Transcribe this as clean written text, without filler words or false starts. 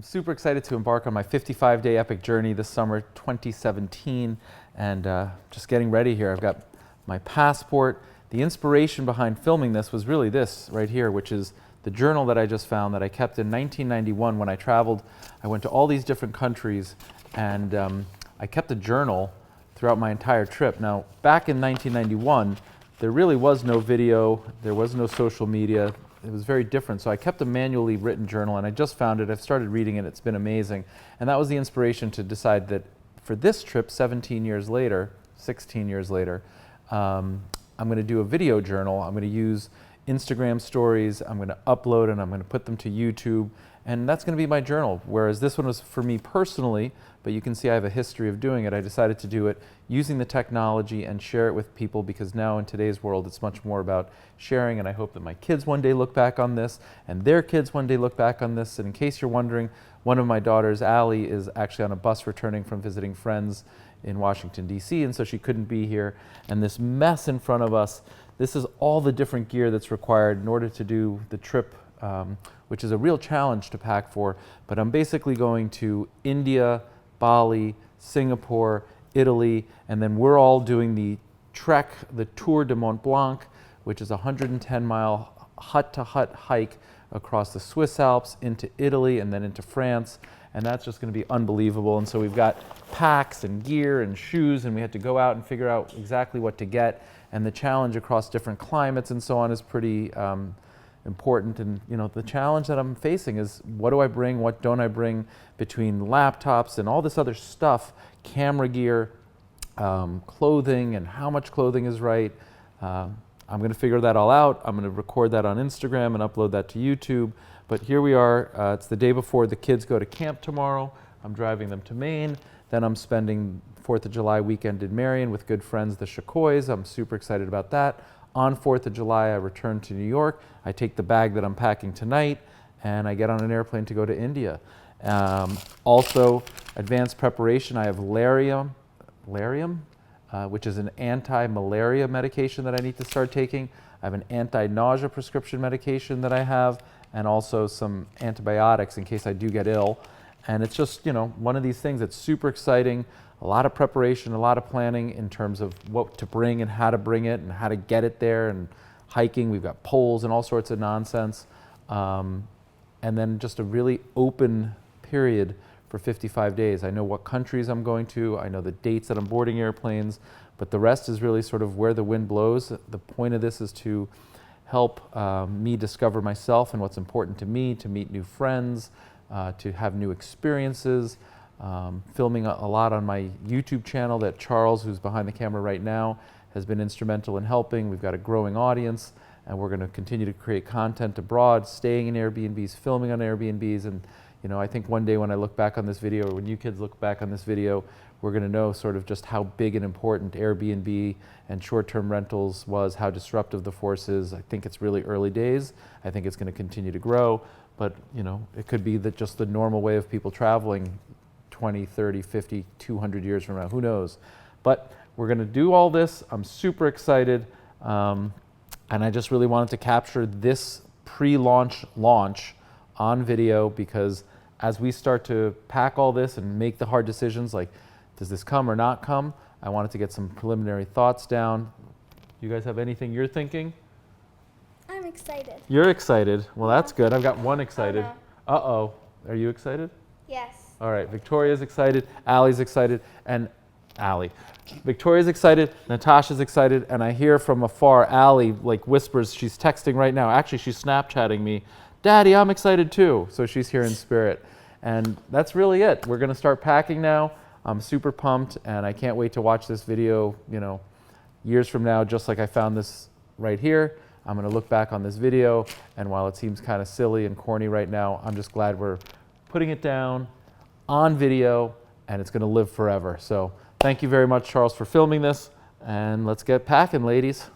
I'm super excited to embark on my 55-day epic journey this summer, 2017, and just getting ready here. I've got my passport. The inspiration behind filming this was really this right here, which is the journal that I just found that I kept in 1991 when I traveled. I went to all these different countries, and I kept a journal throughout my entire trip. Now, back in 1991, there really was no video, there was no social media. It was very different. So I kept a manually written journal, and I just found it. I've started reading it. It's been amazing. And that was the inspiration to decide that for this trip, 17 years later, 16 years later, I'm going to do a video journal. I'm going to use Instagram stories. I'm going to upload and I'm going to put them to YouTube. And that's going to be my journal. Whereas this one was for me personally, but you can see I have a history of doing it. I decided to do it using the technology and share it with people, because now in today's world, it's much more about sharing. And I hope that my kids one day look back on this and their kids one day look back on this. And in case you're wondering, one of my daughters, Allie, is actually on a bus returning from visiting friends in Washington, D.C., and so she couldn't be here. And this mess in front of us, this is all the different gear that's required in order to do the trip, which is a real challenge to pack for. But I'm basically going to India, Bali, Singapore, Italy, and then we're all doing the trek, the Tour de Mont Blanc, which is a 110-mile hut-to-hut hike across the Swiss Alps into Italy and then into France. And that's just going to be unbelievable. And so we've got packs and gear and shoes, and we had to go out and figure out exactly what to get. And the challenge across different climates and so on is pretty important. And you know, the challenge that I'm facing is, what do I bring, what don't I bring, between laptops and all this other stuff, camera gear, clothing, and how much clothing is right. I'm going to figure that all out. I'm going to record that on Instagram and upload that to YouTube. But here we are. It's the day before the kids go to camp tomorrow. I'm driving them to Maine. Then I'm spending 4th of July weekend in Marion with good friends, the Chacoys. I'm super excited about that. On 4th of July, I return to New York. I take the bag that I'm packing tonight, and I get on an airplane to go to India. Also, advanced preparation, I have Lariam, which is an anti-malaria medication that I need to start taking. I have an anti-nausea prescription medication that I have, and also some antibiotics in case I do get ill. And it's just, you know, one of these things that's super exciting. A lot of preparation, a lot of planning in terms of what to bring and how to bring it and how to get it there, and hiking. We've got poles and all sorts of nonsense. And then just a really open period for 55 days. I know what countries I'm going to. I know the dates that I'm boarding airplanes, but the rest is really sort of where the wind blows. The point of this is to help me discover myself and what's important to me, to meet new friends, to have new experiences. Filming a lot on my YouTube channel that Charles, who's behind the camera right now, has been instrumental in helping. We've got a growing audience, and we're going to continue to create content abroad, staying in Airbnbs, filming on Airbnbs. And you know, I think one day when I look back on this video, or when you kids look back on this video, we're going to know sort of just how big and important Airbnb and short-term rentals was, how disruptive the force is. I think it's really early days. I think it's going to continue to grow, but you know, it could be that just the normal way of people traveling 20, 30, 50, 200 years from now, who knows? But we're going to do all this. I'm super excited, and I just really wanted to capture this pre-launch launch on video, because as we start to pack all this and make the hard decisions, like, does this come or not come? I wanted to get some preliminary thoughts down. You guys have anything you're thinking? I'm excited. You're excited. Well, that's good. I've got one excited. Oh, no. Uh-oh. Are you excited? Yes. All right. Victoria's excited. Allie's excited. And Victoria's excited. Natasha's excited. And I hear from afar, Allie like whispers. She's texting right now. Actually, she's Snapchatting me. Daddy, I'm excited too. So she's here in spirit. And that's really it. We're going to start packing now. I'm super pumped, and I can't wait to watch this video, you know, years from now, just like I found this right here. I'm going to look back on this video, and while it seems kind of silly and corny right now, I'm just glad we're putting it down on video, and it's going to live forever. So thank you very much, Charles, for filming this, and let's get packing, ladies.